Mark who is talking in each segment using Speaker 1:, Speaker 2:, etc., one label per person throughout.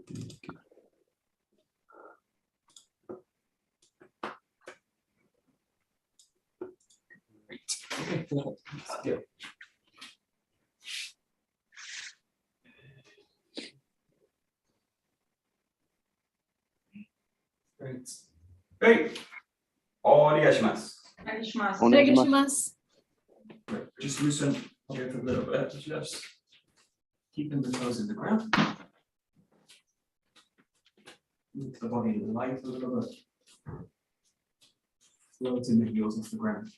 Speaker 1: Okay, cool. Good. Great. Great. お願いします。
Speaker 2: お願いします。
Speaker 3: お願いします。
Speaker 1: Just loosen here a little bit. Just keeping the toes in the ground. Move the body light a little bit. Floating the heels off the ground.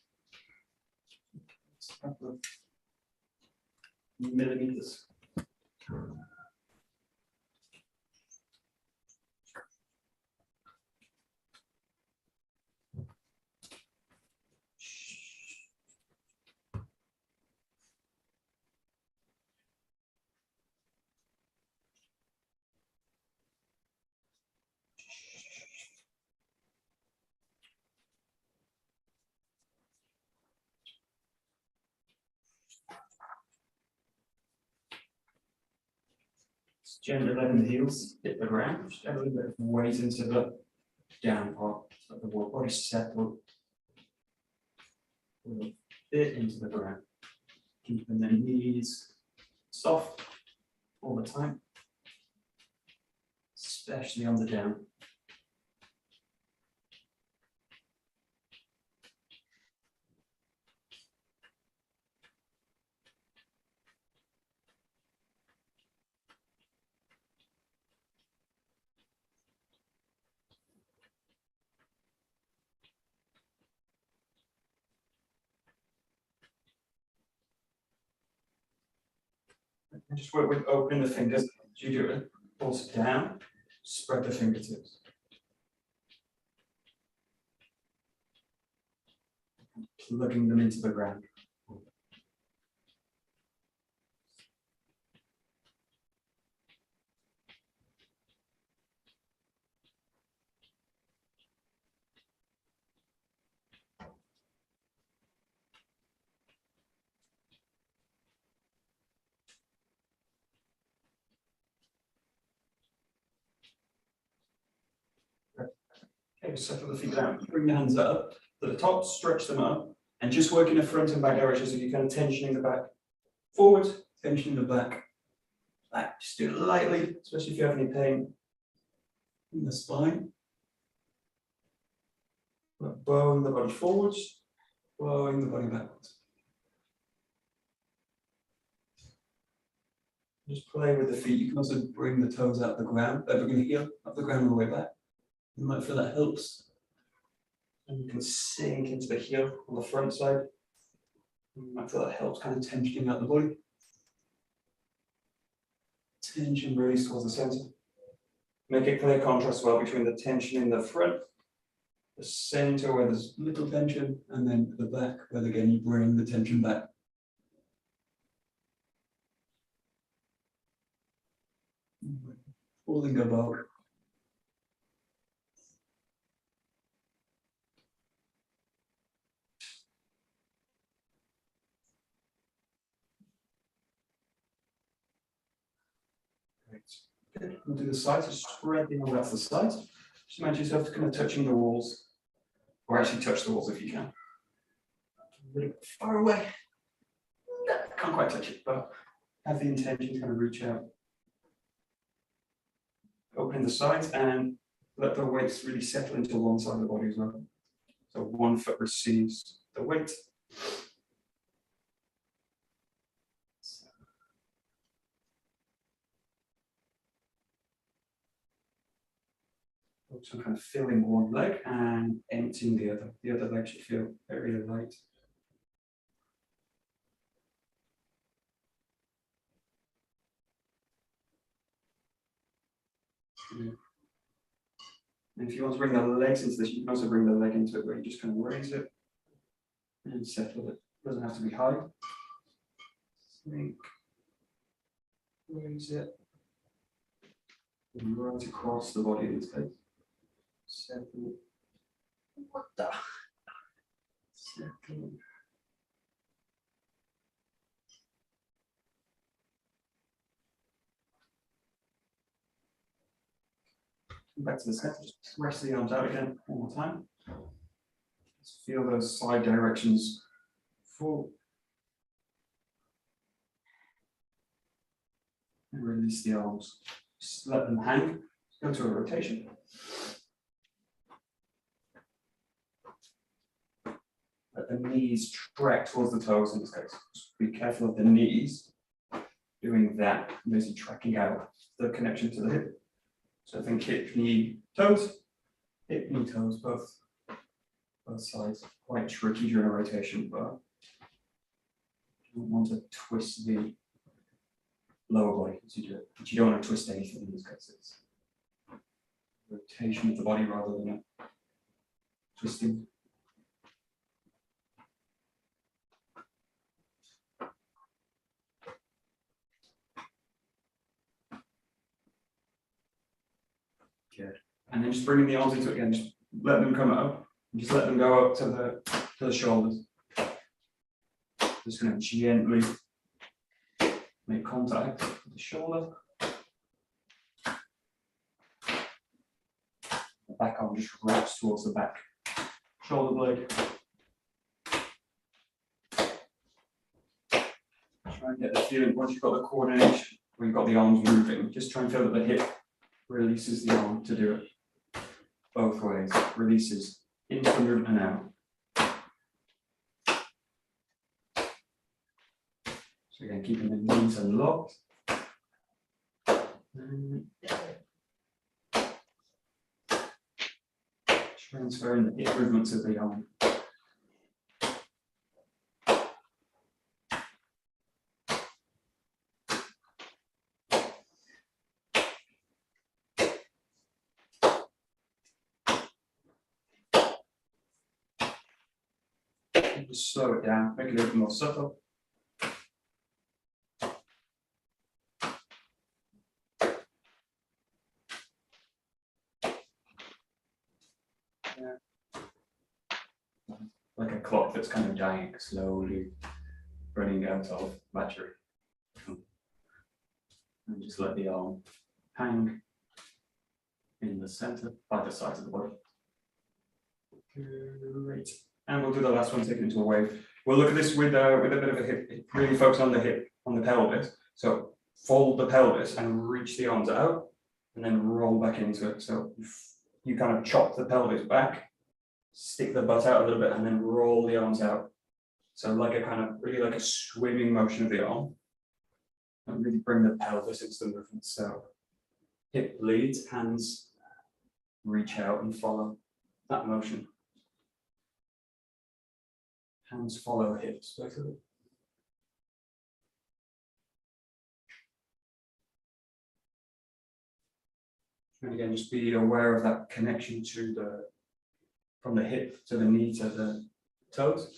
Speaker 1: Just a couple of millimeters. Gently letting the heels hit the ground, just add a little bit of weight into the down part, so the body settle a little bit into the ground. Keeping the knees soft all the time, especially on the down. And just work with opening the fingers. As you do it, pulse down, spread the fingertips. Plugging them into the ground. Okay, settle the feet down, bring the hands up to the top, stretch them up, and just work in the front and back direction, so you're kind of tensioning the back forward, tensioning the back, back. Just do it lightly, especially if you have any pain in the spine. Bowing the body forwards, bowing the body backwards. Just play with the feet. You can also bring the toes out the ground, bring the heel up the ground all the way back. You might feel that helps. And you can sink into the heel on the front side. You might feel that helps, kind of tensioning out the body. Tension release towards the center. Make a clear contrast well between the tension in the front, the center where there's little tension, and then the back where again you bring the tension back. Pulling above. Good. We'll do the sides, just spread the arm out to the sides. Just imagine yourself kind of touching the walls, or actually touch the walls if you can. A little bit far away. No, can't quite touch it, but have the intention to kind of reach out. Open the sides and let the weights really settle into one side of the body as well. So one foot receives the weight. So kind of filling one leg and emptying the other. The other leg should feel very light. And if you want to bring the legs into this, you can also bring the leg into it where you just kind of raise it and settle it. It doesn't have to be high. Sink, raise it, and right across the body in this case. Settle. What the? Settle. Back to the center, just press the arms out again one more time. Just feel those side directions full. And release the arms. Just let them hang. Go to a rotation. Let the knees track towards the toes in this case. Just be careful of the knees doing that, basically tracking out the connection to the hip. So I think hip, knee, toes, both sides. Quite tricky during a rotation, but you don't want to twist the lower body as you do it. But you don't want to twist anything in this case. It's rotation of the body rather than twisting. Good. And then just bringing the arms into it again, just let them come up. And just let them go up to the shoulders. Just going to gently make contact with the shoulder. The back arm just wraps towards the back shoulder blade. Try and get the feeling once you've got the coordination, where you've got the arms moving, just try and feel that the hip releases the arm to do it both ways. Releases into the movement and out. So again, keeping the knees unlocked. Transferring the hip movements of the arm. Just slow it down, make it a little more subtle. Like a clock that's kind of dying, slowly running out of battery. And just let the arm hang in the center by the sides of the body. Great. And we'll do the last one, take it into a wave. We'll look at this with a bit of a hip, really focus on the hip, on the pelvis. So fold the pelvis and reach the arms out, and then roll back into it. So you kind of chop the pelvis back, stick the butt out a little bit, and then roll the arms out. So like a kind of, really like a swimming motion of the arm. And really bring the pelvis into the movement. So hip leads, hands reach out and follow that motion. Hands follow hips, basically. And again, just be aware of that connection to from the hip to the knee to the toes,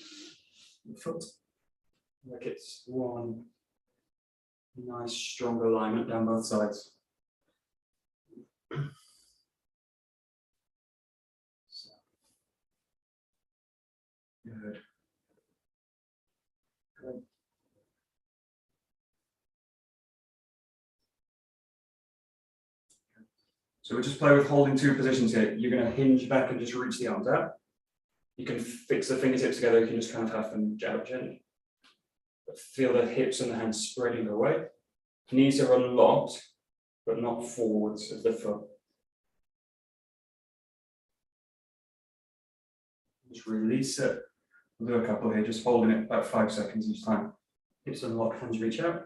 Speaker 1: the foot. Like it's one nice strong alignment down both sides. Good. Good. So we'll just play with holding two positions here. You're going to hinge back and just reach the arms out. You can fix the fingertips together. You can just kind of have them out gently. But feel the hips and the hands spreading away. Knees are unlocked, but not forwards of the foot. Just release it. We'll do a couple here, just holding it about 5 seconds each time. Hips unlock, hands reach out.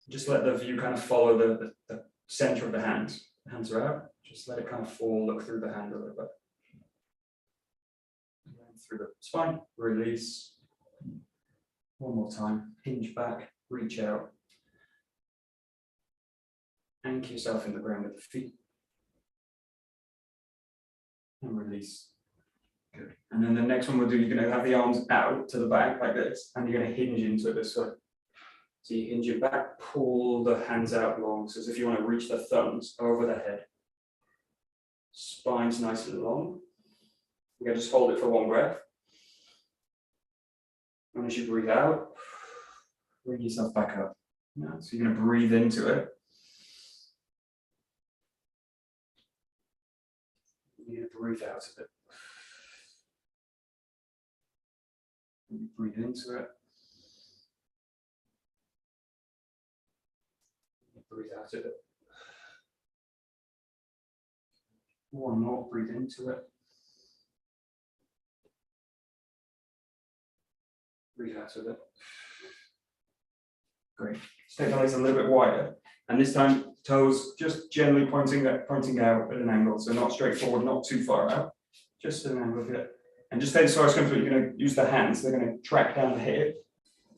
Speaker 1: Just let the view kind of follow the center of the hands. The hands are out. Just let it kind of fall, look through the hand a little bit. And then through the spine, release. One more time. Hinge back, reach out. Anchor yourself in the ground with the feet. And release. Good. And then the next one we'll do, you're going to have the arms out to the back like this, and you're going to hinge into it this way. So you hinge it back, pull the hands out long, so as if you want to reach the thumbs over the head. Spine's nice and long. You're going to just hold it for one breath. And as you breathe out, bring yourself back up. Yeah, so you're going to breathe into it. breathe out of it. Breathe into it. Breathe out of it. One more, breathe into it. Breathe out of it. Great. Take the legs a little bit wider. And this time, toes just gently pointing out at an angle. So not straight forward, not too far out. Just at an angle here. And just stay as far as comfortable. You're going to use the hands. They're going to track down the hip,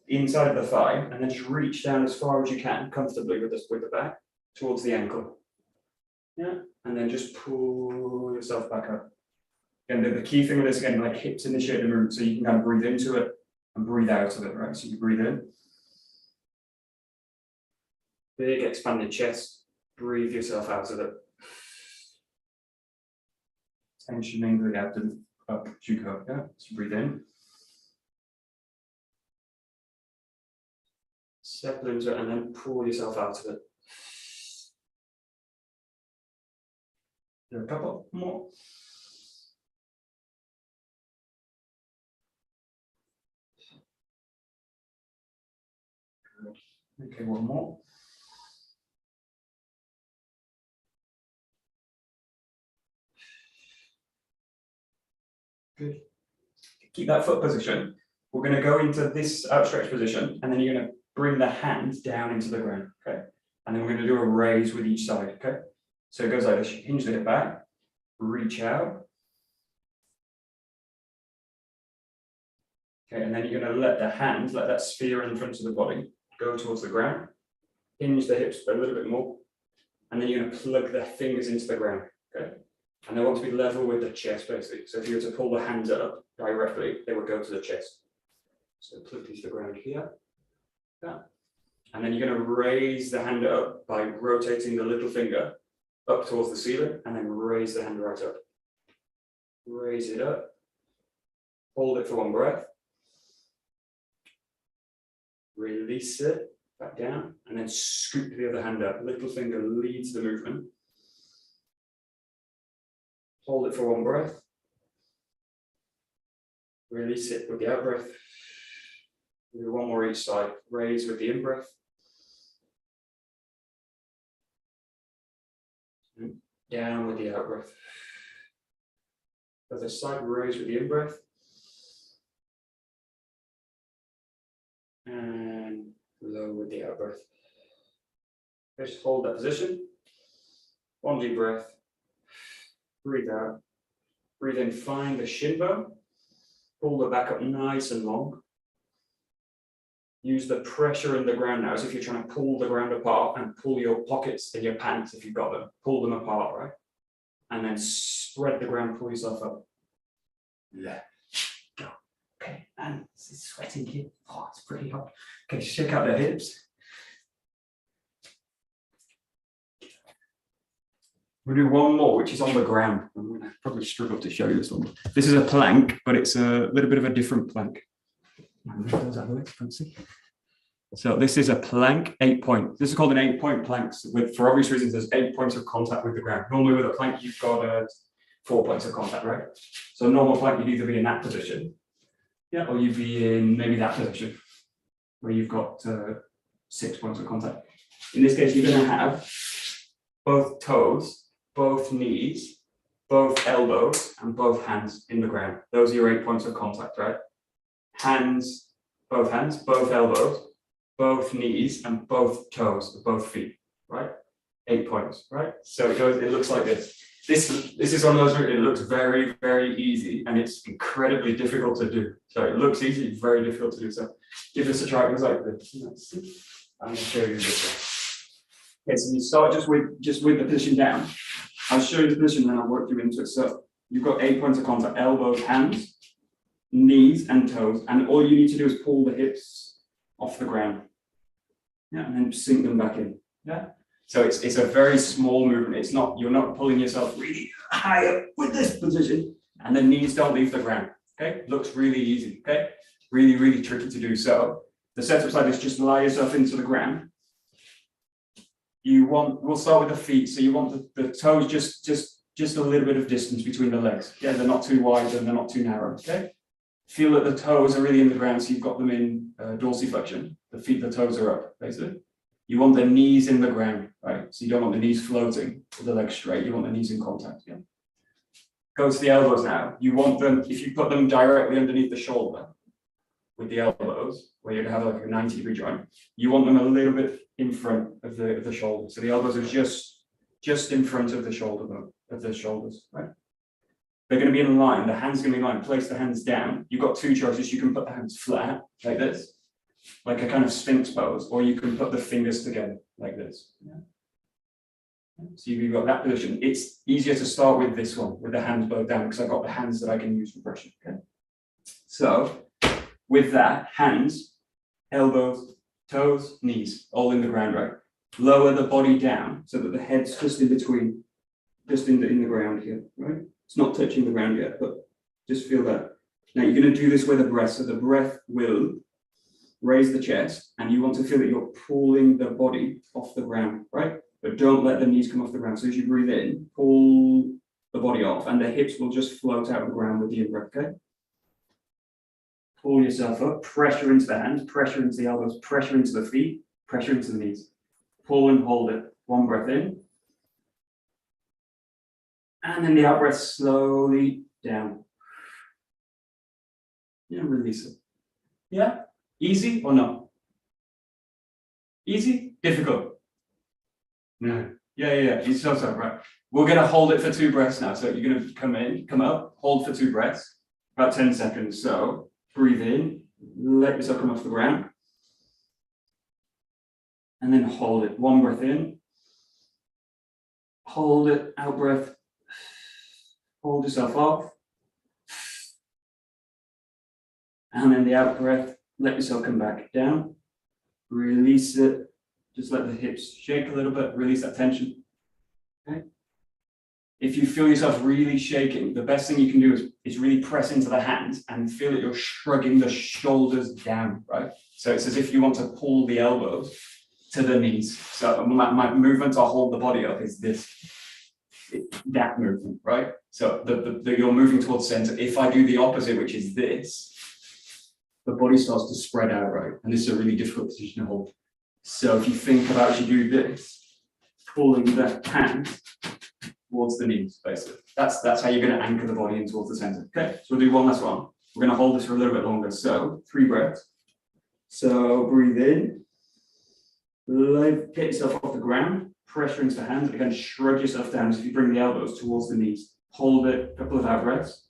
Speaker 1: inside of the thigh, and then just reach down as far as you can comfortably with the back towards the ankle. Yeah. And then just pull yourself back up. And the key thing with this, again, like hips initiate the movement, so you can kind of breathe into it and breathe out of it, right? So you breathe in. Big expanded chest, breathe yourself out of it. Tensioning the abdomen up as you go, yeah? So breathe in. Settle into it and then pull yourself out of it. Do a couple more. Okay, one more. Good. Keep that foot position. We're going to go into this outstretched position, and then you're going to bring the hands down into the ground, okay? And then we're going to do a raise with each side, okay? So it goes like this, hinge the hip back, reach out. Okay, and then you're going to let the hands, let that sphere in front of the body, go towards the ground. Hinge the hips a little bit more. And then you're going to plug the fingers into the ground, okay? And they want to be level with the chest, basically. So if you were to pull the hands up directly, they would go to the chest. So plug these to the ground here. Yeah. And then you're going to raise the hand up by rotating the little finger up towards the ceiling, and then raise the hand right up. Raise it up. Hold it for one breath. Release it back down, and then scoop the other hand up. Little finger leads the movement. Hold it for one breath. Release it with the out breath. Do one more each side. Raise with the in breath. And down with the out breath. Other side, raise with the in breath. And low with the out breath. Just hold that position. One deep breath. Breathe out. Breathe in, find the shin bone. Pull the back up nice and long. Use the pressure in the ground now as if you're trying to pull the ground apart, and pull your pockets in your pants if you've got them. Pull them apart, right? And then spread the ground, pull yourself up. Yeah. Go. Okay, and it's sweating here. Oh, it's pretty hot. Okay, shake out the hips. We'll do one more, which is on the ground. I'm going to probably struggle to show you this one. This is a plank, but it's a little bit of a different plank. So this is a plank, 8 point. This is called an 8-point plank. For obvious reasons, there's 8 points of contact with the ground. Normally with a plank, you've got 4 points of contact, right? So a normal plank, you'd either be in that position, yeah, or you'd be in maybe that position, where you've got 6 points of contact. In this case, you're going to have both toes, both knees, both elbows, and both hands in the ground. Those are your 8 points of contact, right? Hands, both elbows, both knees, and both toes, both feet, right? 8 points, right? So it looks like this. This is one of those, it looks very, very easy, and it's incredibly difficult to do. So it looks easy, it's very difficult to do. So give this a try, it goes like this. I'm going to show you this. Okay, so you start just with the position down. I'll show you the position, then I'll work you into it. So you've got 8 points of contact: elbows, hands, knees, and toes. And all you need to do is pull the hips off the ground. Yeah, and then sink them back in. Yeah. So it's a very small movement. It's not, you're not pulling yourself really high up with this position, and the knees don't leave the ground. Okay, looks really easy. Okay, really, really tricky to do. So the setup side is just lie yourself into the ground. We'll start with the feet. So you want the toes just just a little bit of distance between the legs. Yeah, they're not too wide and they're not too narrow, okay? Feel that the toes are really in the ground, so you've got them in dorsiflexion. The toes are up, basically. You want the knees in the ground, right? So you don't want the knees floating or the legs straight, you want the knees in contact, yeah? Go to the elbows now. You want them, if you put them directly underneath the shoulder with the elbows, where you'd have like a 90-degree joint, you want them a little bit in front of the shoulder. So the elbows are just in front of the shoulder, though, of the shoulders, right? They're going to be in line, the hands are going to be in line. Place the hands down. You've got two choices. You can put the hands flat, like this, like a kind of sphinx pose, or you can put the fingers together, like this. Yeah. So you've got that position. It's easier to start with this one, with the hands both down, because I've got the hands that I can use for pressure, okay? So, with that, hands, elbows, toes, knees, all in the ground, right? Lower the body down, so that the head's just in between, just in the ground here, right? It's not touching the ground yet, but just feel that. Now you're going to do this with a breath. So the breath will raise the chest, and you want to feel that you're pulling the body off the ground, right? But don't let the knees come off the ground. So as you breathe in, pull the body off, and the hips will just float out of the ground with the in-breath, okay? Pull yourself up, pressure into the hands, pressure into the elbows, pressure into the feet, pressure into the knees. Pull and hold it. One breath in. And then the out breath slowly down. Yeah, release it. Yeah? Easy or no? Easy? Difficult? No. Yeah. It's so right. We're going to hold it for 2 breaths now. So you're going to come in, come up, hold for 2 breaths, about 10 seconds. So breathe in, let yourself come off the ground. And then hold it. 1 breath in. Hold it, out breath. Hold yourself off. And then the out breath, let yourself come back down. Release it. Just let the hips shake a little bit. Release that tension. Okay. If you feel yourself really shaking, the best thing you can do is really press into the hands and feel that you're shrugging the shoulders down, right? So it's as if you want to pull the elbows to the knees. So my movement to hold the body up is this. That movement, right? So you're moving towards center. If I do the opposite, which is this, the body starts to spread out, right? And this is a really difficult position to hold. So if you think about as you do this, pulling the hand towards the knees, basically. That's how you're going to anchor the body in towards the center. Okay, so we'll do one last one. We're going to hold this for a little bit longer. So 3 breaths. So breathe in. Get yourself off the ground. Pressure into the hands. Again, shrug yourself down as if you bring the elbows towards the knees. Hold it, a couple of out breaths.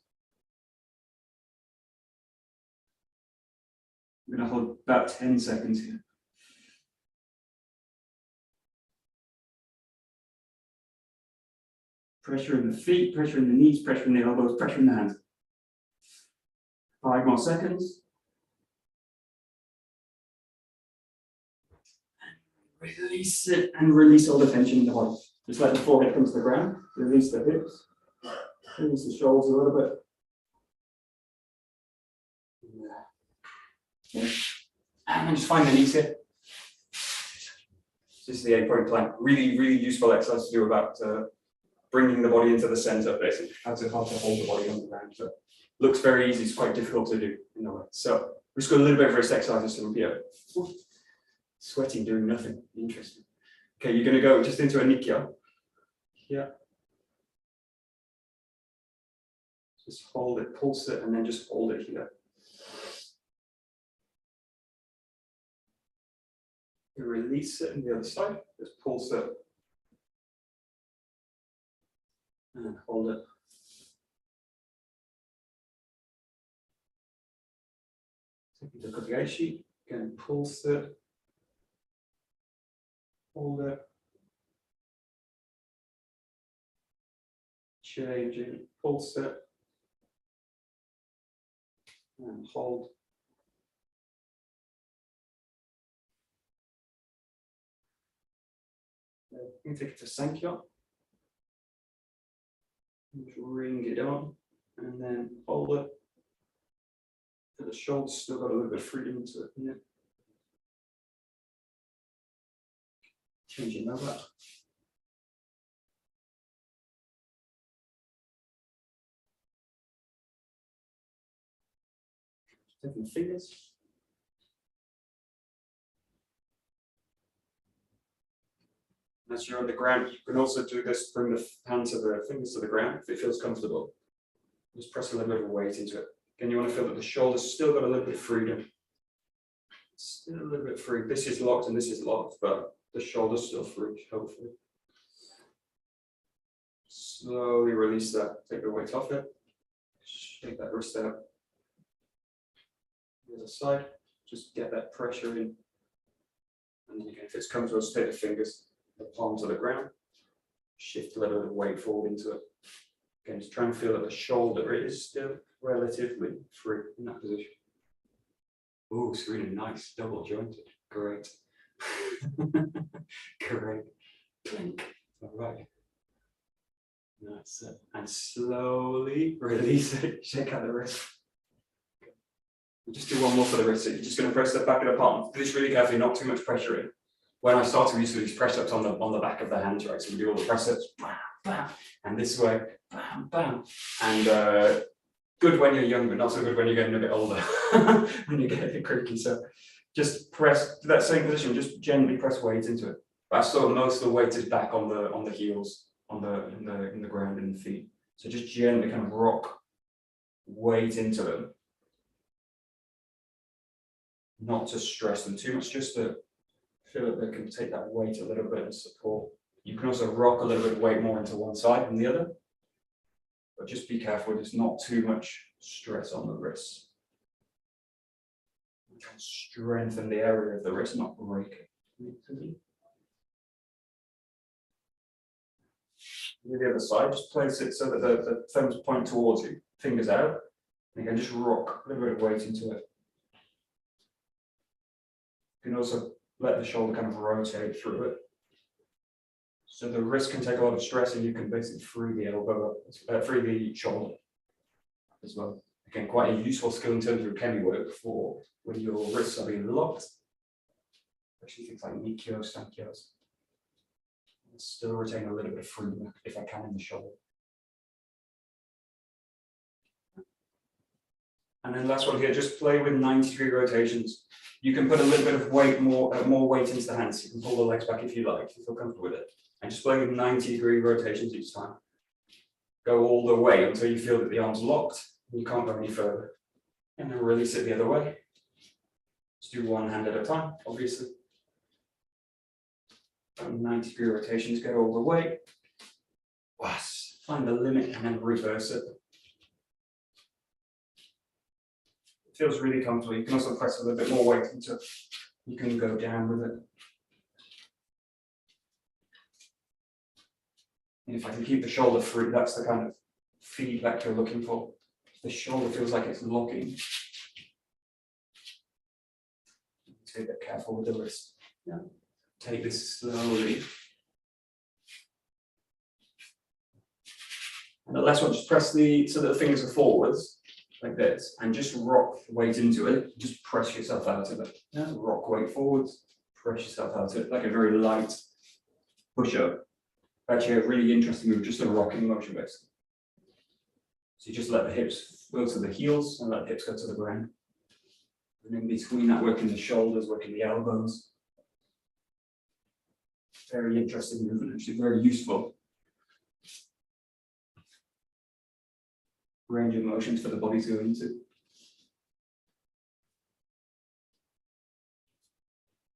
Speaker 1: I'm going to hold about 10 seconds here. Pressure in the feet, pressure in the knees, pressure in the elbows, pressure in the hands. 5 more seconds. Release it and release all the tension in the body. Just let the forehead come to the ground. Release the hips. Release the shoulders a little bit. Yeah. And then just find the knees here. This is the 8-point plank. Really, really useful exercise to do about bringing the body into the center, basically. How to hold the body on the ground. So looks very easy. It's quite difficult to do in a way. So we've just got a little bit of wrist exercises to repeat. Sweating, doing nothing. Interesting. Okay, you're going to go just into a nikyo. Yeah. Just hold it, pulse it, and then just hold it here. You release it on the other side. Just pulse it. And then hold it. Take the kotegaishi. Again, pulse it. Hold it. Change it, pulse it. And hold. You take it to Sankyo. Just ring it on and then hold it. So the shoulders still got a little bit of freedom to it. Yeah. Changing over. Taking the fingers. As you're on the ground, you can also do this, bring the hands of the fingers to the ground if it feels comfortable. Just press a little bit of weight into it. Again, you want to feel that the shoulder's still got a little bit of freedom. Still a little bit free. This is locked and this is locked, but the shoulder's still free, hopefully. Slowly release that. Take the weight off it. Shake that wrist out. The other side. Just get that pressure in. And then again, if it's comfortable, just take the fingers, the palms of the ground. Shift a little bit of weight forward into it. Again, just try and feel that the shoulder is still relatively free in that position. Oh, it's really nice, double jointed. Great. Great. Blink. All right. That's it. And slowly release it. Shake out the wrist. We'll just do one more for the wrist. So you're just going to press the back of the palm. Do this really carefully, not too much pressure in. When I started, we used to do these press ups on the back of the hands, right? So we do all the press ups, bam, bam, and this way, bam, bam. And good when you're young, but not so good when you're getting a bit older, when you get a bit creaky. So just press to that same position, just gently press weight into it. But I saw most of the weight is back on the heels, in the ground, in the feet. So just gently kind of rock weight into them. Not to stress them too much, just to feel that they can take that weight a little bit and support. You can also rock a little bit of weight more into one side than the other. But just be careful, there's not too much stress on the wrists. You can strengthen the area of the wrist, not break it. The other side, just place it so that the thumbs point towards you, fingers out. And you can just rock a little bit of weight into it. You can also let the shoulder kind of rotate through it. So the wrist can take a lot of stress and you can basically free the elbow, free the shoulder as well. Again, quite a useful skill in terms of kemi work for when your wrists are being locked. Especially things like 𝘵𝘰𝘀𝘵 𝘱𝘰𝘀𝘪. Still retain a little bit of freedom if I can in the shoulder. And then last one here, just play with 90-degree rotations. You can put a little bit of weight, more weight into the hands. You can pull the legs back if you like, if you feel comfortable with it. And just play with 90-degree rotations each time. Go all the way until you feel that the arm's locked and you can't go any further. And then release it the other way. Just do one hand at a time, obviously. 90-degree rotations, go all the way. Find the limit and then reverse it. It feels really comfortable. You can also press a little bit more weight into it. You can go down with it. And if I can keep the shoulder free, that's the kind of feedback you're looking for. The shoulder feels like it's locking. Let's be a bit careful with the wrist. Yeah. Take this slowly. And the last one, just press so that the fingers are forwards, like this, and just rock weight into it. Just press yourself out of it. Yeah. Rock weight forwards, press yourself out of it, like a very light push-up. Actually, a really interesting move, just a rocking motion, basically. So you just let the hips go to the heels and let the hips go to the ground. And in between that, working the shoulders, working the elbows. Very interesting movement, actually very useful. Range of motions for the body to go into.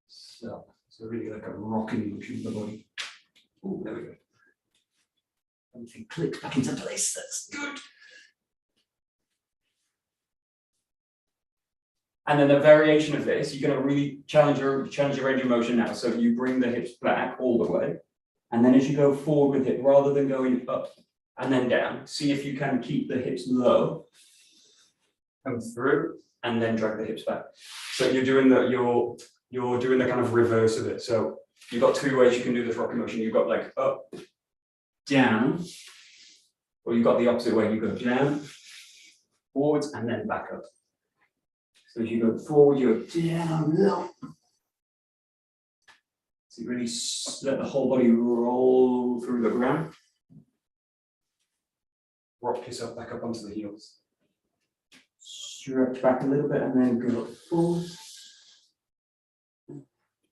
Speaker 1: So really like a rocking motion of the body. Oh, there we go. Everything clicks back into place, that's good. And then a variation of this, you're going to really challenge your range of motion now. So you bring the hips back all the way. And then as you go forward with it, rather than going up and then down, see if you can keep the hips low, come through, and then drag the hips back. So you're doing the kind of reverse of it. So you've got two ways you can do this rocking motion. You've got like up, down, or you've got the opposite way. You go down, forwards, and then back up. So as you go forward, you go down, up. So you really let the whole body roll through the ground. Rock yourself back up onto the heels. Stretch back a little bit and then go forward.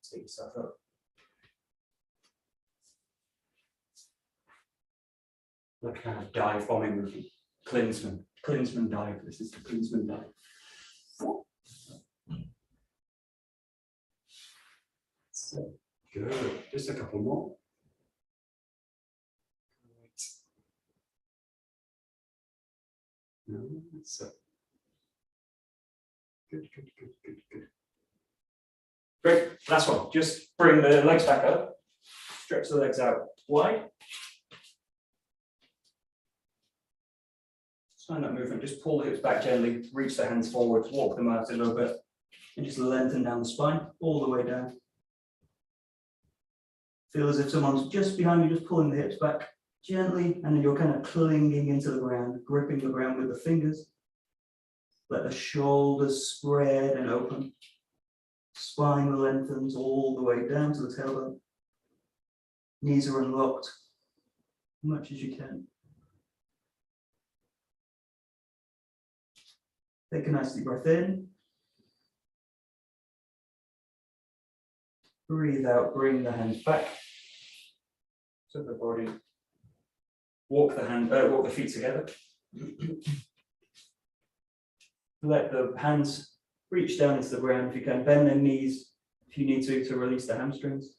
Speaker 1: Take yourself up. Like a kind of dive bombing movement. Glinsman dive. This is the Glinsman dive. So good. Just a couple more. So good. Great. Last one. Just bring the legs back up. Stretch the legs out wide. Stand up movement. Just pull the hips back gently. Reach the hands forward. Walk them out a little bit, and just lengthen down the spine all the way down. Feel as if someone's just behind you, just pulling the hips back gently, and then you're kind of clinging into the ground, gripping the ground with the fingers. Let the shoulders spread and open. Spine lengthens all the way down to the tailbone. Knees are unlocked as much as you can. Take a nice deep breath in. Breathe out, bring the hands back to the body. Walk the feet together. Let the hands reach down into the ground if you can. Bend the knees if you need to release the hamstrings.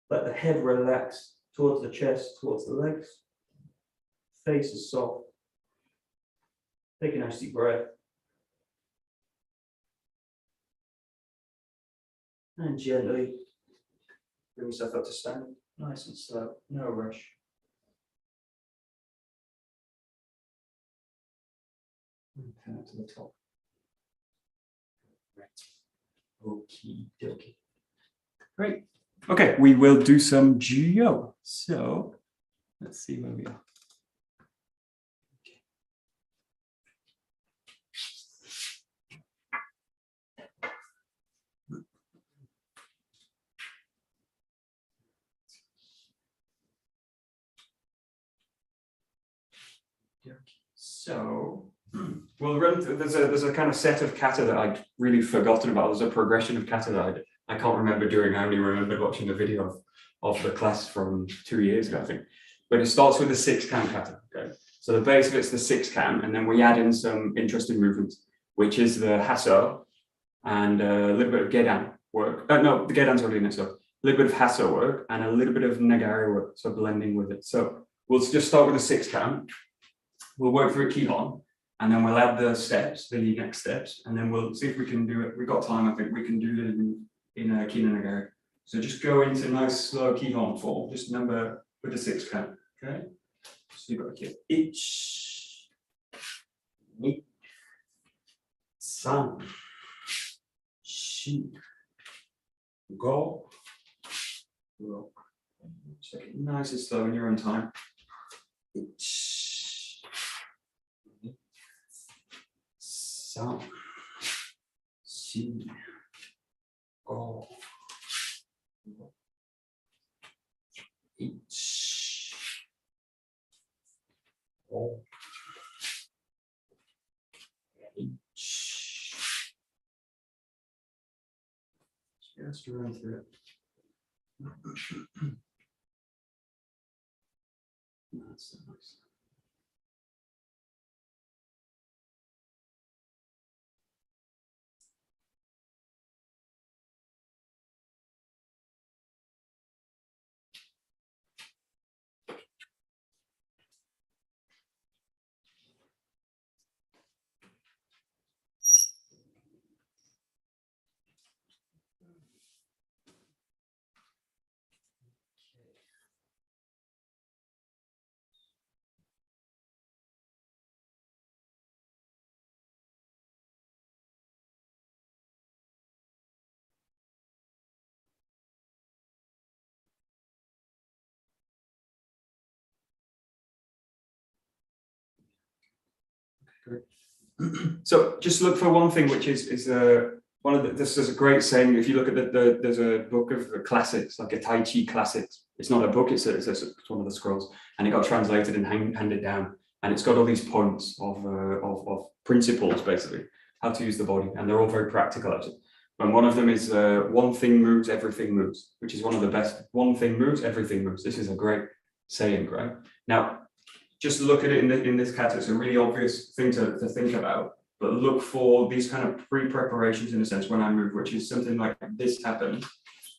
Speaker 1: Let the head relax towards the chest, towards the legs. Face is soft. Take a nice deep breath. And gently bring yourself up to stand, nice and slow, no rush. And turn it to the top. Right. Okie dokie. Great. Okay, we will do some Jio. So let's see where we are. So we'll run through, there's a kind of set of kata that I'd really forgotten about. There's a progression of kata that I can't remember doing. I only remembered watching the video of the class from 2 years ago, I think. But it starts with the 6-count kata. Okay? So the base of it's the 6-count, and then we add in some interesting movements, which is the hasso and a little bit of gedan work. No, the gedan's already in it, so a little bit of hasso work and a little bit of negari work, so blending with it. So we'll just start with the 6-count. We'll work through a kihon, and then we'll add the steps, the next steps, and then we'll see if we can do it. We've got time, I think we can do it in a kinanagari. So just go into nice slow kihon form, just number with the 6-count. Okay. So you've got to get 1, 2, 3, 4, 5. Take it nice and slow in your own time. 1, 2, 3, 4, 5, 1, 4, just run through it. That's nice. So just look for one thing, which is one of the, this is a great saying. If you look at there's a book of the classics, like a Tai Chi classics. It's not a book, it's one of the scrolls, and it got translated and handed down. And it's got all these points of principles, basically, how to use the body. And they're all very practical, actually. And one of them is one thing moves, everything moves, which is one of the best. One thing moves, everything moves. This is a great saying, right? Now, just look at it in this kata. It's a really obvious thing to think about, but look for these kind of pre-preparations in a sense when I move, which is something like this happens,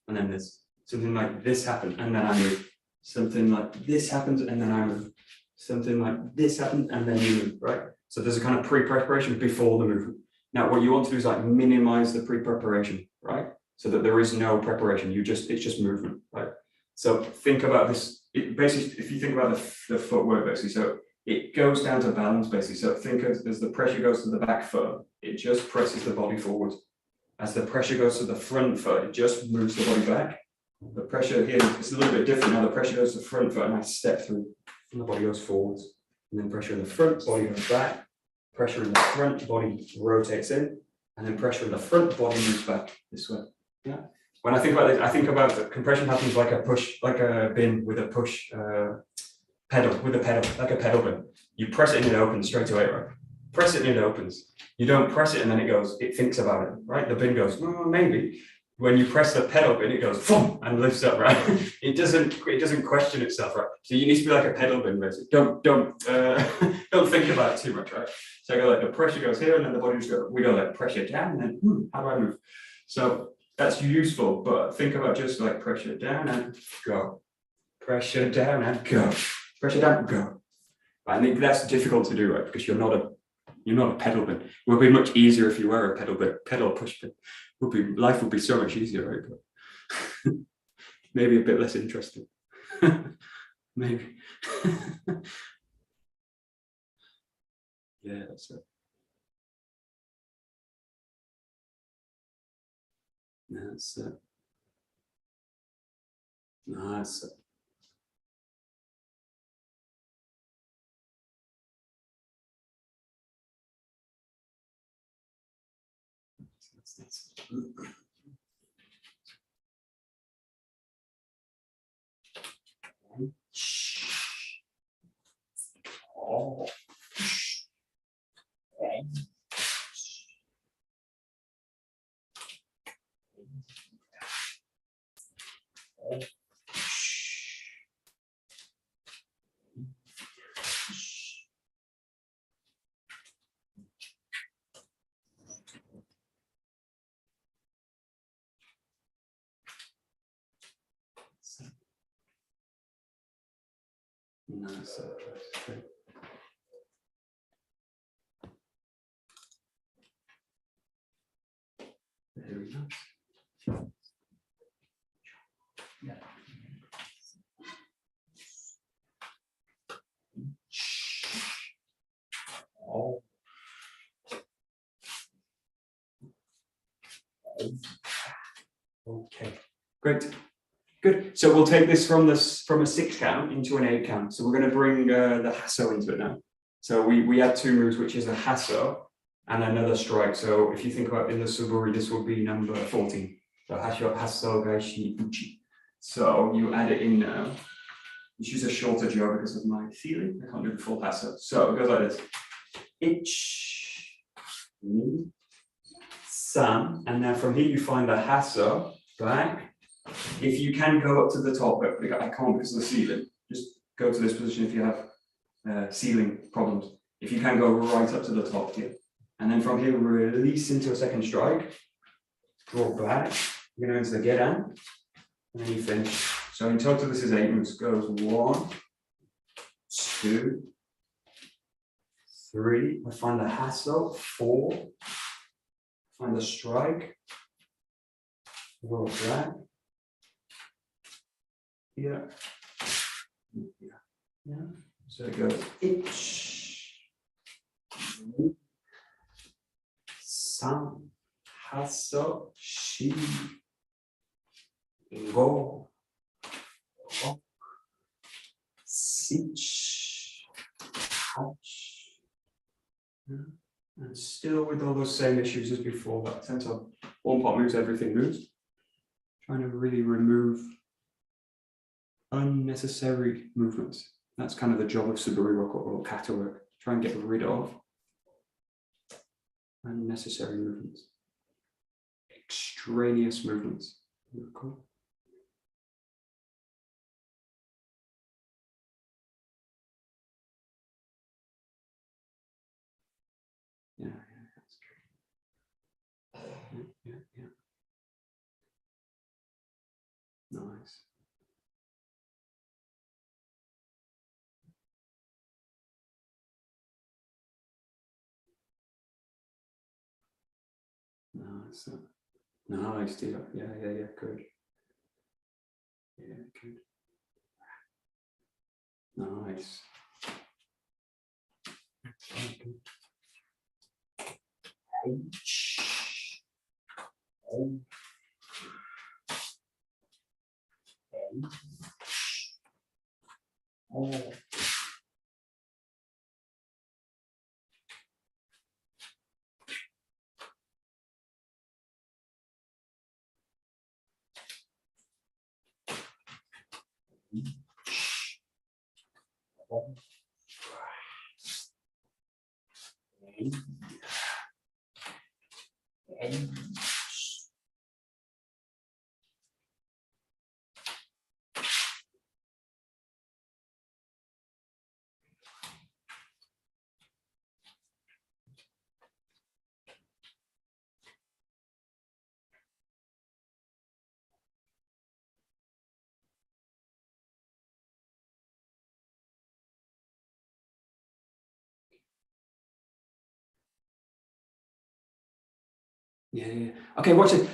Speaker 1: and then this. Something like this happens, and then I move. Something like this happens, and then I move. Something like this happens, and then you move, right? So there's a kind of pre-preparation before the movement. Now, what you want to do is like minimize the pre-preparation, right? So that there is no preparation. It's just movement, right? So think about this. Basically, if you think about the footwork, basically, so it goes down to balance, basically. So think of as the pressure goes to the back foot, it just presses the body forward. As the pressure goes to the front foot, it just moves the body back. The pressure here is a little bit different. Now the pressure goes to the front foot, and I step through, and the body goes forwards. And then pressure in the front, body goes back. Pressure in the front, body rotates in, and then pressure in the front, body moves back this way. Yeah. When I think about this, I think about the compression happens like a push, like a bin with a push pedal, like a pedal bin. You press it and it opens straight away, right? Press it and it opens. You don't press it and then it thinks about it, right? The bin goes, well, maybe. When you press the pedal bin, it goes boom and lifts up, right? It doesn't question itself, right? So you need to be like a pedal bin, basically. Don't think about it too much, right? So I go like the pressure goes here, and then the body just goes. We go like pressure down, and then how do I move? So that's useful, but think about just like pressure down and go, pressure down and go, pressure down and go. I think that's difficult to do, right? Because you're not a pedal bin. It would be much easier if you were a pedal push bin. Life would be so much easier, right? But maybe a bit less interesting. Maybe. Yeah, that's it. That's it. That's it. Oh. Nice. Very nice. Yeah. Oh. Okay. Great. Good. So we'll take this from a 6 count into an 8 count. So we're going to bring the hasso into it now. So we had 2 moves, which is a hasso and another strike. So if you think about in the suburi, this will be number 14. So hasso gaishi uchi. So you add it in now. You choose a shorter jo because of my feeling. I can't do the full hasso. So it goes like this. Ich, ni, san. And now from here you find the hasso back. If you can go up to the top, but I can't because of the ceiling, just go to this position if you have ceiling problems. If you can go right up to the top here. And then from here, release into a second strike, draw back, you're going to go into the gedan, and then you finish. So in total, this is 8 moves. Goes 1, 2, 3. I find the hasso, 4. Find the strike, draw back. Yeah. So it goes ich, san, hasso, shi, go, sich, hach. And still with all those same issues as before, that sense of one part moves, everything moves. Trying to really remove unnecessary movements. That's kind of the job of Suburi Rock or kata work. Try and get rid of unnecessary movements, extraneous movements. Cool. Yeah, that's good. Yeah. Nice. Nice. Nice, dear. Yeah, good. Yeah, good. Nice. Okay. Yeah. Okay, watch it.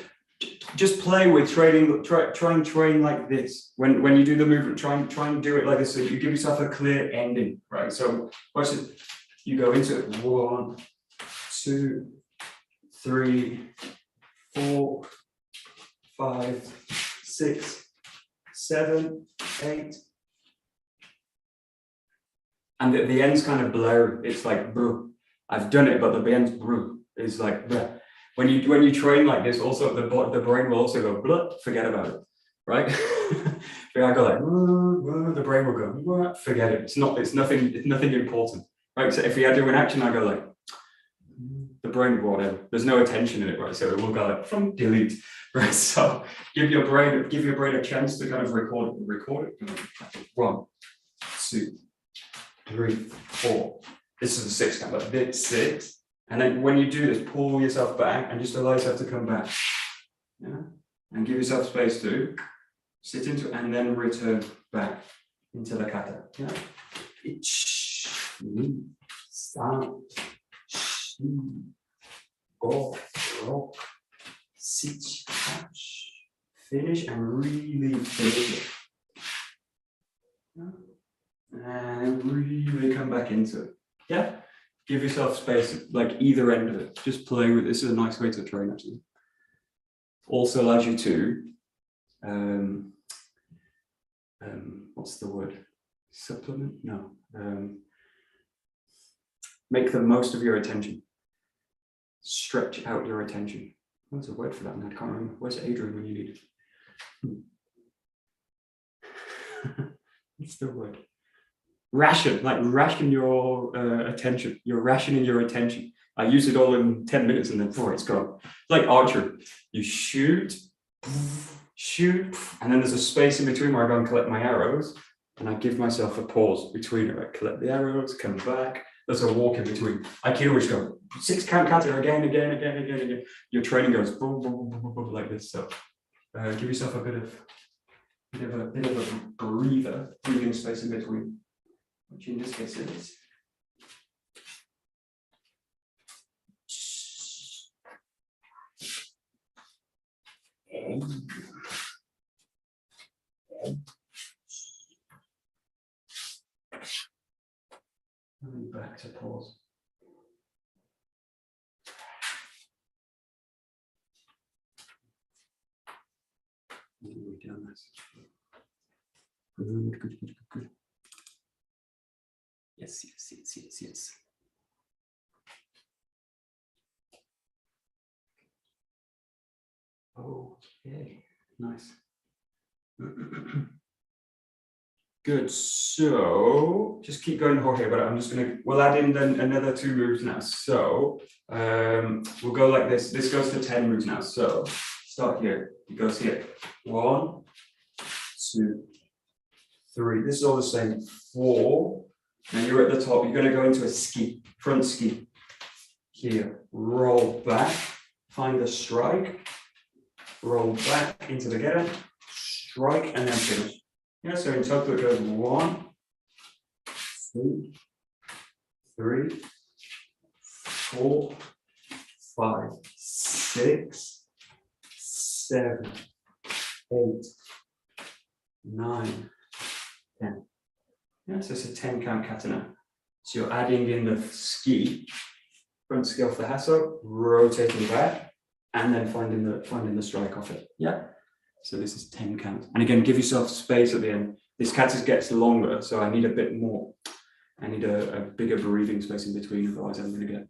Speaker 1: Just play with training. Try and train like this. When you do the movement, try and do it like this. So you give yourself a clear ending, right? So watch it. You go into it. 1, 2, 3, 4, 5, 6, 7, 8. And the end's kind of blurry. It's like, bruh. I've done it, but the end's bruh. It's like, bruh. When you train like this, also the brain will also go, blah, forget about it, right? I go like, the brain will go, forget it. It's nothing important, right? So if we are doing action, I go like, the brain, whatever. There's no attention in it, right? So it will go like from delete, right? So give your brain a chance to kind of record it. 1, 2, 3, 4. This is a 6 count, but bit 6. And then when you do this, pull yourself back and just allow yourself to come back. Yeah? And give yourself space to sit into and then return back into the kata. Yeah? 1, 2, 3, 4, 5, 6, 7, 8. Finish and really finish it. Yeah? And really come back into it. Yeah? Give yourself space, like either end of it. Just play with it. This is a nice way to train, actually. Also allows you to, what's the word? Supplement? No. Make the most of your attention. Stretch out your attention. What's the word for that? I can't remember. Where's Adrian when you need it? What's the word? Ration your attention. You're rationing your attention. I use it all in 10 minutes and then it's gone. It's like archery. You shoot, and then there's a space in between where I go and collect my arrows, and I give myself a pause between it. I collect the arrows, come back. There's a walk in between. Aikido, which go 6 count kata again. Your training goes boom, boom, boom, boom, boom, like this. So give yourself a bit of a breathing space in between. Which in this case is and back to pause. We've done this. Good. Yes. Okay, nice. Good. So just keep going here, but I'm just we'll add in then another 2 moves now. So we'll go like this. This goes to 10 moves now. So start here. It goes here. 1, 2, 3. This is all the same. 4. Now you're at the top. You're going to go into a ski, front ski. Here. Roll back. Find the strike. Roll back into the getter. Strike and then finish. Yeah, so in total it goes 1, 2, 3, 4, 5, 6, 7, 8, 9, 10. Yeah, so it's a 10 count kata now. So you're adding in the ski, front ski off the hasso, rotating back, and then finding the strike off it. Yeah. So this is 10 counts. And again, give yourself space at the end. This kata gets longer, so I need a bit more. I need a bigger breathing space in between, otherwise I'm going to get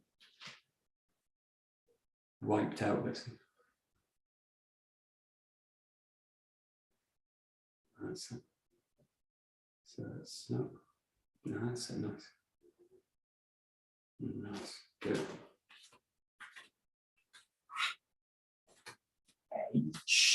Speaker 1: wiped out, basically. That's it. So that's no. Nice and nice. Nice. Good. H.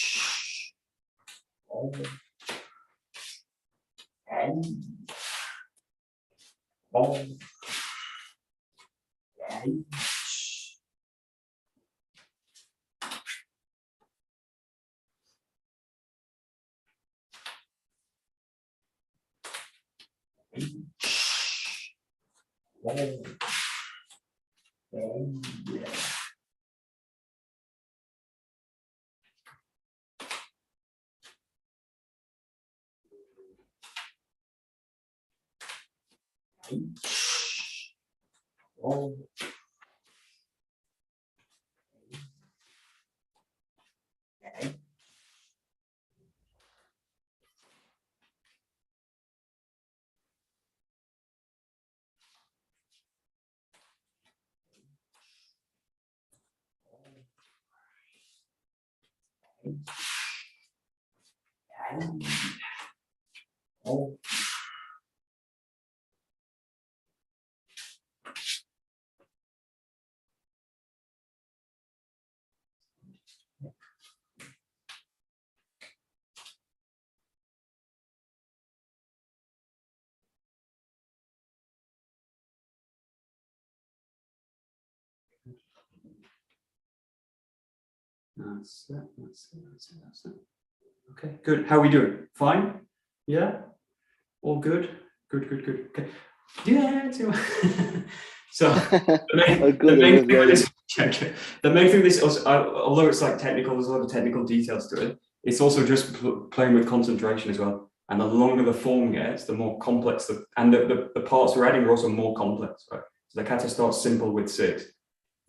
Speaker 1: That's it, that's it, that's it, that's it. Okay, good. How are we doing? Fine? Yeah? All good? Good, good, good. Okay. Yeah, too. So the main thing with this, the main thing with this, also, although it's like technical, there's a lot of technical details to it. It's also just playing with concentration as well. And the longer the form gets, the more complex the parts we're adding are also more complex, right? So the kata starts simple with 6.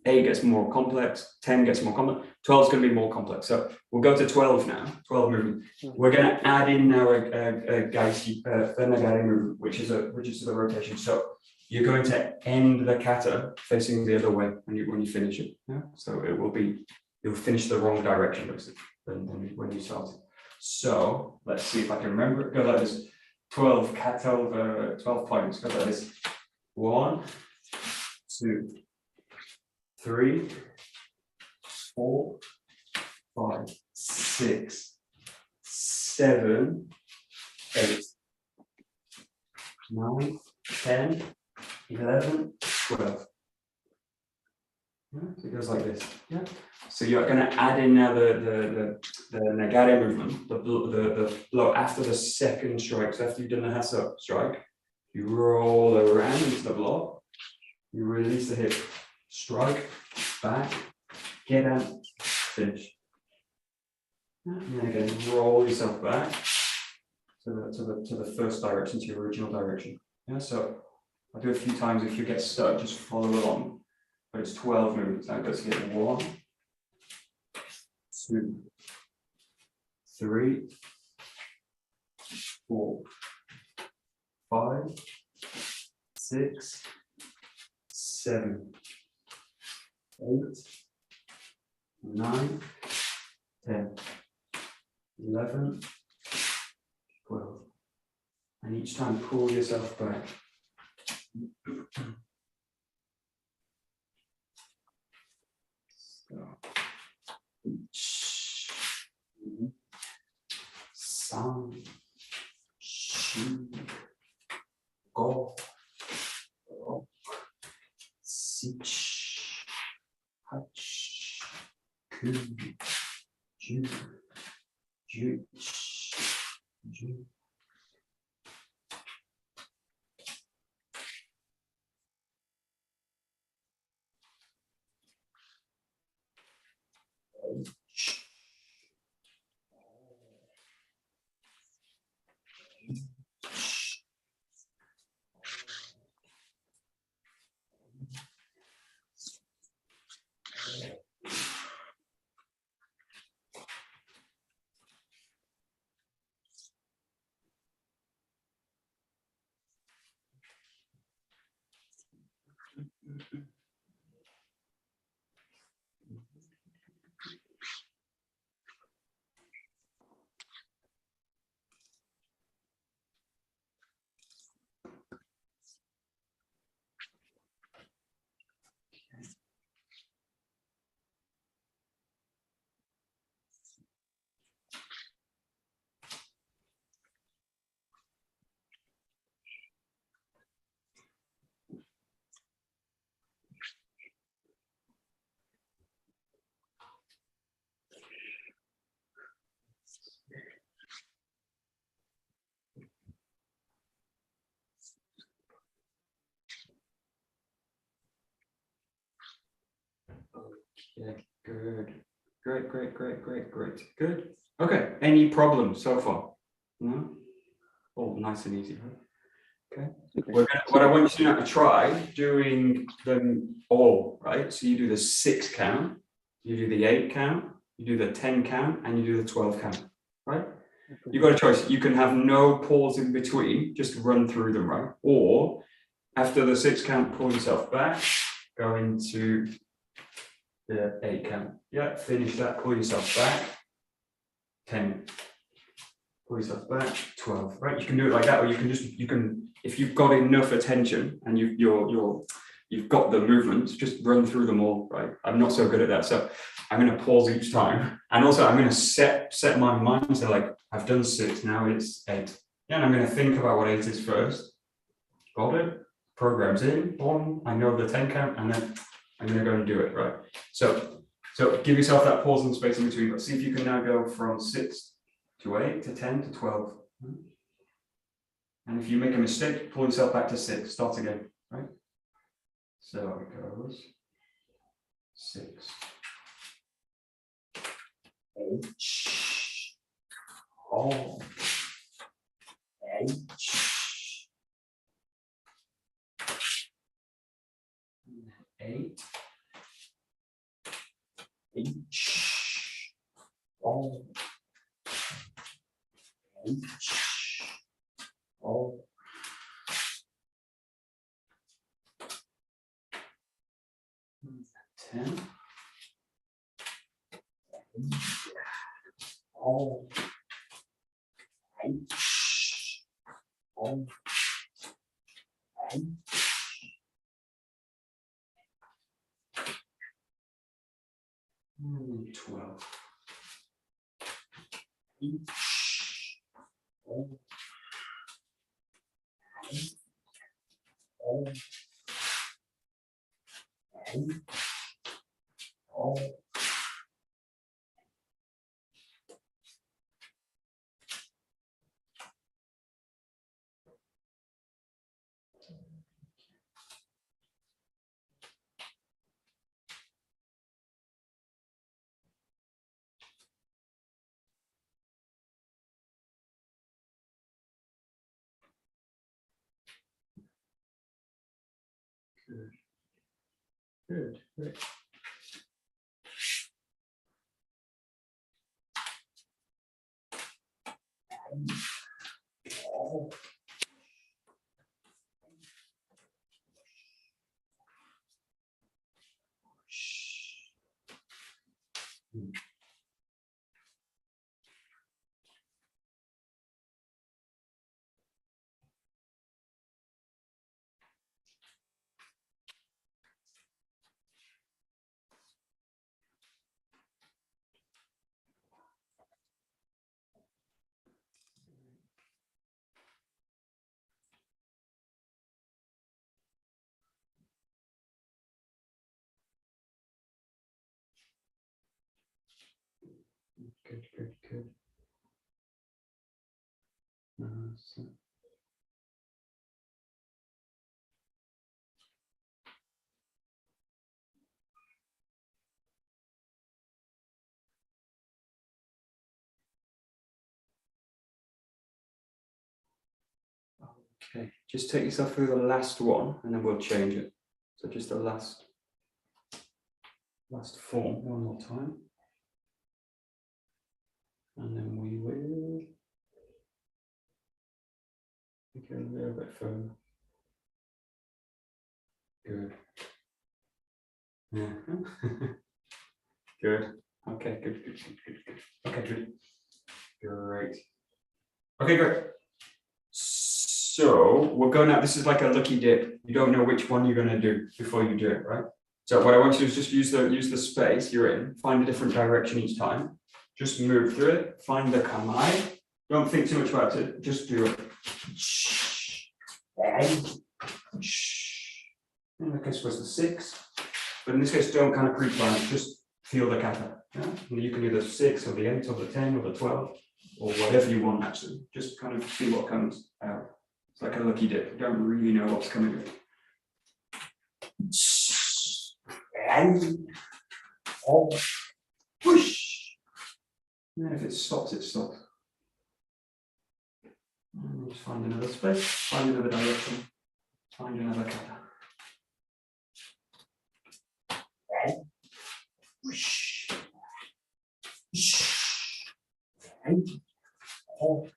Speaker 1: 8 gets more complex, 10 gets more complex, 12 is going to be more complex. So we'll go to 12 now, 12 movement. We're going to add in now a nagare movement, which is the rotation. So you're going to end the kata facing the other way when you finish it. Yeah? So it will be, you'll finish the wrong direction basically when you start it. So let's see if I can remember it. Go like this. 12 kata over 12 points. Go like this. 1, 2, 3, 4, 5, 6, 7, 8, 9, 10, 11, 12. Yeah, so it goes like this. Yeah. So you're going to add in now the nagare movement, the blow after the second strike. So after you've done the hasso strike, you roll around into the block, you release the hip, strike, back, get out, finish. And then again, roll yourself back to the first direction, to your original direction. Yeah, so I'll do a few times. If you get stuck, just follow along. But it's 12 movements. Now it goes here. 1, 2, 3, 4, 5, 6, 7, 8, 9, 10, 11, 12. And each time pull yourself back. So, 1, 2, 3, 4, 5, 6, 8, 9, 10, 11, 12. Okay, good. Great, great, great, great, great. Good. Okay, any problems so far? No? Oh, nice and easy, right? Okay. What I want you to do now to try doing them all, right? So you do the 6 count, you do the 8 count, you do the 10 count, and you do the 12 count, right? You've got a choice. You can have no pause in between, just run through them, right? Or after the 6 count, pull yourself back, go into the 8 count. Yeah, finish that, pull yourself back. 10. Pull yourself back. 12. Right? You can do it like that, or you can if you've got enough attention and you've got the movements, just run through them all, right? I'm not so good at that. So I'm going to pause each time. And also I'm going to set my mind to, like, I've done 6, now it's 8. Yeah, and I'm going to think about what 8 is first. Got it? Program's in, boom, I know the 10 count, and then I'm going to go and do it, right? So give yourself that pause and space in between, but see if you can now go from 6 to 8 to 10 to 12. And if you make a mistake, pull yourself back to 6, start again, right? So it goes 6, 8, oh, 8, 8, H, O, H, O. Ten. O, H, O, H. 12. H, O, H, O, H, O. Good. Good. Oh. Good, good, good. Okay, just take yourself through the last one and then we'll change it. So just the last form one more time. And then we will go a little bit further. Good. Good. Okay, good, good, good, good, good. Okay, good. Great. Okay, great. So we're going out. This is like a lucky dip. You don't know which one you're going to do before you do it, right? So what I want you to do is just use the space you're in, find a different direction each time. Just move through it, find the kamae. Don't think too much about it, just do it. In this case was the 6, but in this case don't kind of pre-plan, just feel the kata. Yeah? You can do the 6 or the 8 or the 10 or the 12 or whatever you want actually. Just kind of see what comes out. It's like a lucky dip, you don't really know what's coming in. Push. And if it stops, it stops. And just find another space, find another direction, find another kata. Push. Oh.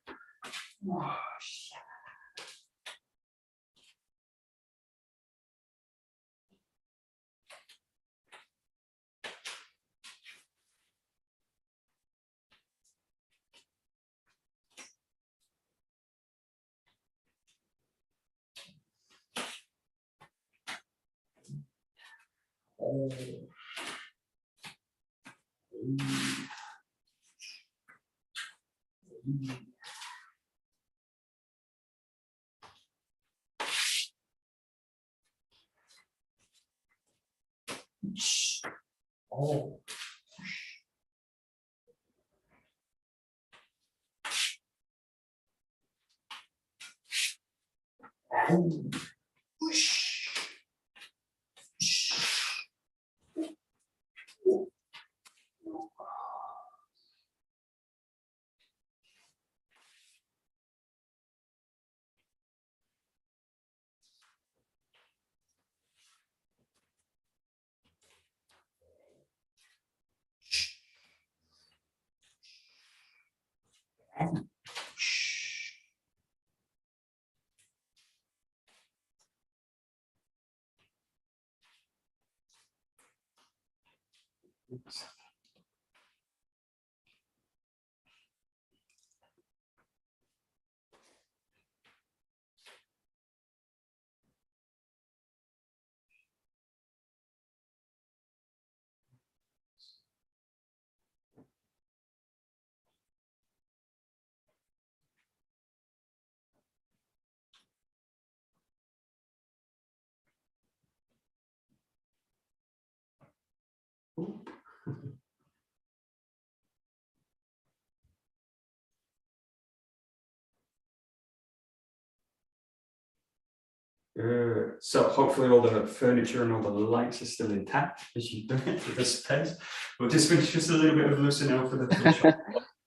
Speaker 1: So hopefully all the furniture and all the lights are still intact as you do it with the space. We'll just finish just a little bit of loosening out for the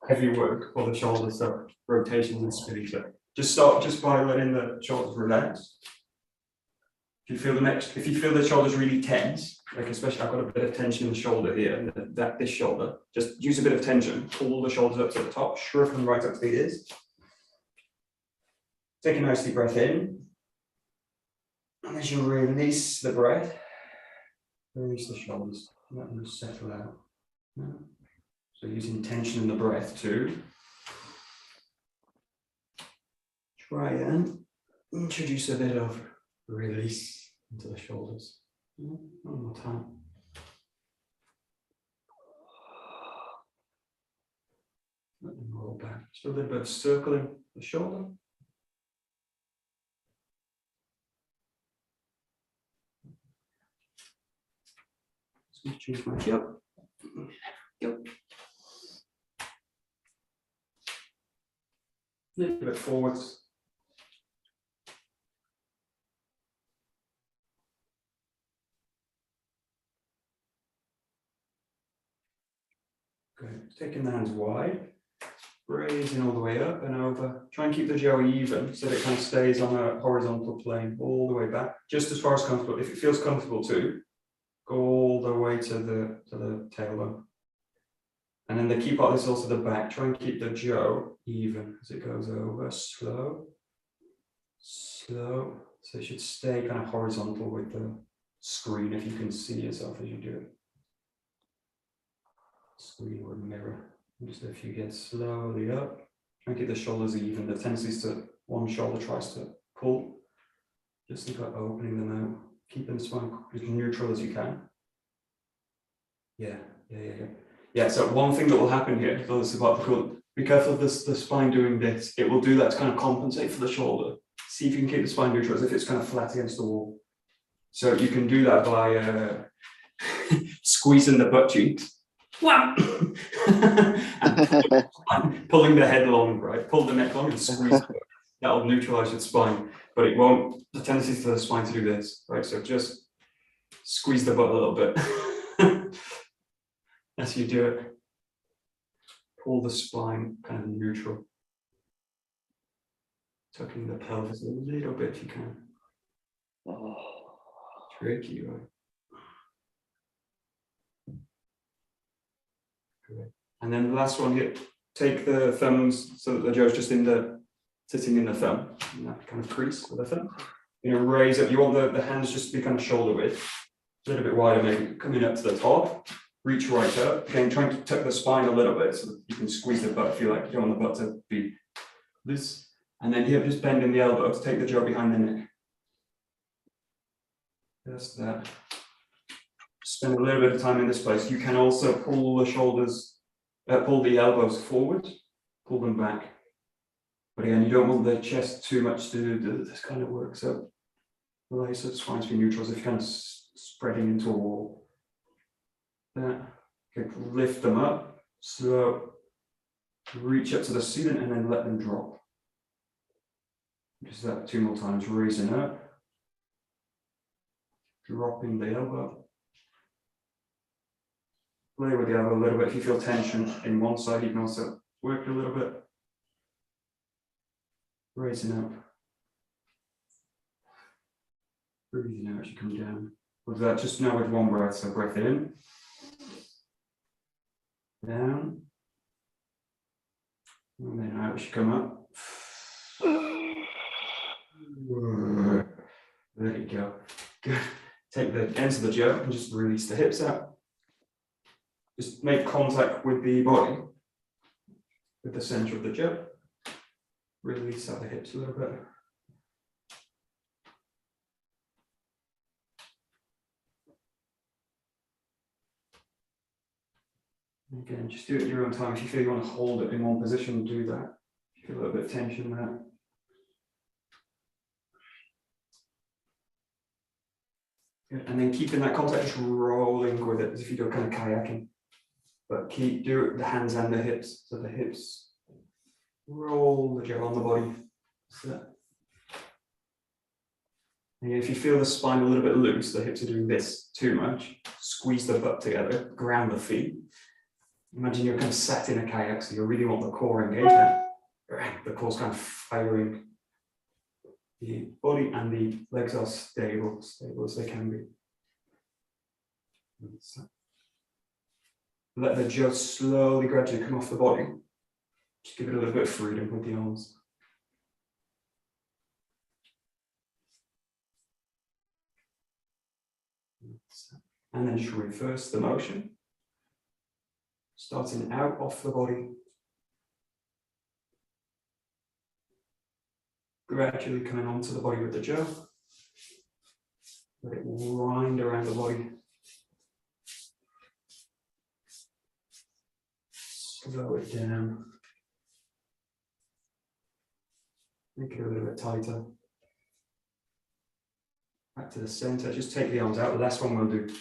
Speaker 1: heavy work for the shoulders, so rotations and spinning. So just start just by letting the shoulders relax. If you feel the shoulders really tense, like especially I've got a bit of tension in the shoulder here, and this shoulder, just use a bit of tension, pull the shoulders up to the top, shrug them right up to the ears. Take a nice deep breath in. And as you release the breath, release the shoulders, let them settle out. Yeah. So using tension in the breath to try and introduce a bit of release into the shoulders. Yeah. One more time. Let them roll back. Just a little bit of circling the shoulder. Change my job. Yep. A little bit forwards. Good. Taking the hands wide, raising all the way up and over. Try and keep the jaw even so that it kind of stays on a horizontal plane all the way back, just as far as comfortable. If it feels comfortable too, go all the way to the tailbone. And then the key part is also the back. Try and keep the jaw even as it goes over. Slow, slow. So it should stay kind of horizontal with the screen if you can see yourself as you do it. Screen or mirror. Just if you get slowly up, try and keep the shoulders even. The tendency is to one shoulder tries to pull. Just think about opening them out, keeping the spine as neutral as you can. Yeah, so one thing that will happen here, so this is about the cool, be careful of the spine doing this. It will do that to kind of compensate for the shoulder. See if you can keep the spine neutral as if it's kind of flat against the wall. So you can do that by squeezing the butt cheeks. And pulling the head long, right? Pull the neck long and squeeze. That'll neutralize your spine, but it won't. The tendency is for the spine to do this, right? So just squeeze the butt a little bit. As you do it, pull the spine kind of neutral. Tucking the pelvis a little bit if you can. Oh, tricky, right? Good. And then the last one here, take the thumbs so that the jaw's just sitting in the thumb, in that kind of crease of the thumb. You know, raise up. You want the hands just to be kind of shoulder width, a little bit wider, maybe coming up to the top. Reach right up. Again, trying to tuck the spine a little bit so that you can squeeze the butt if you like. You don't want the butt to be loose. And then here, just bending the elbow to take the jaw behind the neck. Just that. Spend a little bit of time in this place. You can also pull the shoulders, pull the elbows forward, pull them back. But again, you don't want the chest too much to do this kind of work. So allow your spine to be neutral as if you're kind of spreading into a wall. That. Okay, lift them up, slow, reach up to the ceiling and then let them drop. Just that 2 more times, raising up, dropping the elbow. Play with the elbow a little bit. If you feel tension in one side, you can also work a little bit. Raising up. Breathing out as you come down. With that, just now with one breath, so breath in. Down, and then out as you come up. There you go. Good. Take the ends of the jaw and just release the hips out. Just make contact with the body, with the center of the jaw. Release out the hips a little bit. Again, just do it at your own time. If you feel you want to hold it in one position, do that. If you feel a little bit of tension there. Good. And then keeping that contact, just rolling with it as if you do kind of kayaking. But do it with the hands and the hips. So the hips roll the jaw on the body. So and if you feel the spine a little bit loose, the hips are doing this too much, squeeze the butt together, ground the feet. Imagine you're kind of sat in a kayak, so you really want the core engagement. The core's kind of firing. The body and the legs are stable as they can be. Let the jaw slowly, gradually come off the body. Just give it a little bit of freedom with the arms. And then just reverse the motion. Starting out off the body. Gradually coming onto the body with the jaw. Let it wind around the body. Slow it down. Make it a little bit tighter. Back to the center. Just take the arms out. The last one we'll do.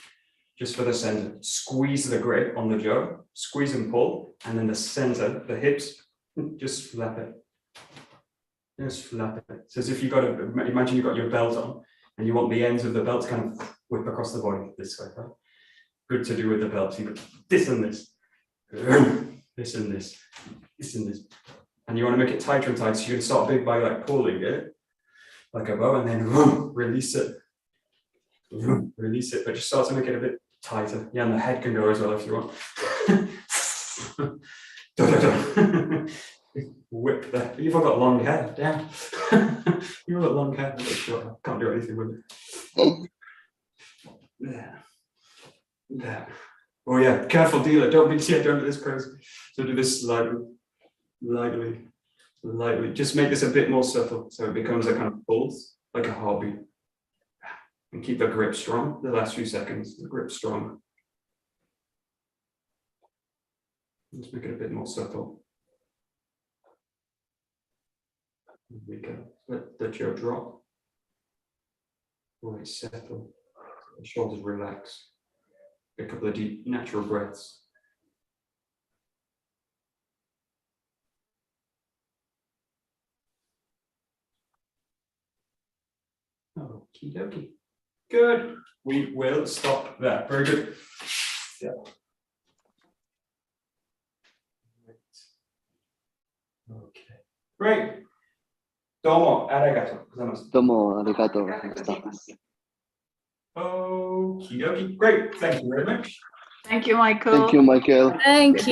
Speaker 1: Just for the center, squeeze the grip on the jaw, squeeze and pull, and then the center, the hips, just flap it. Just flap it. So as if you've got imagine you've got your belt on and you want the ends of the belt to kind of whip across the body this way, right? Good to do with the belt. So you've got this and this, this and this, this and this. And you want to make it tighter and tighter. So you can start big by like pulling it, like a bow, and then release it. Release it, but just start to make it a bit tighter. Yeah, and the head can go as well if you want. Whip there. You've all got long hair. Damn. You've got long hair. Sure. Can't do anything with it. There. There. Oh yeah, careful dealer. Don't do this crazy. So do this lightly. Just make this a bit more subtle so it becomes a kind of pulse, like a heartbeat. And keep the grip strong. The last few seconds, the grip strong. Let's make it a bit more subtle. There we go. Let the jaw drop. Right, settle. The shoulders relax. A couple of deep natural breaths. Okie dokie. Good. We will stop there. Very good. Yeah. Okay. Great. Domo arigato gozaimasu.
Speaker 2: Domo arigato gozaimasu.
Speaker 1: Okie dokie. Great. Thank you very much.
Speaker 3: Thank you, Michael.
Speaker 2: Thank you, Michael.
Speaker 3: Thank you.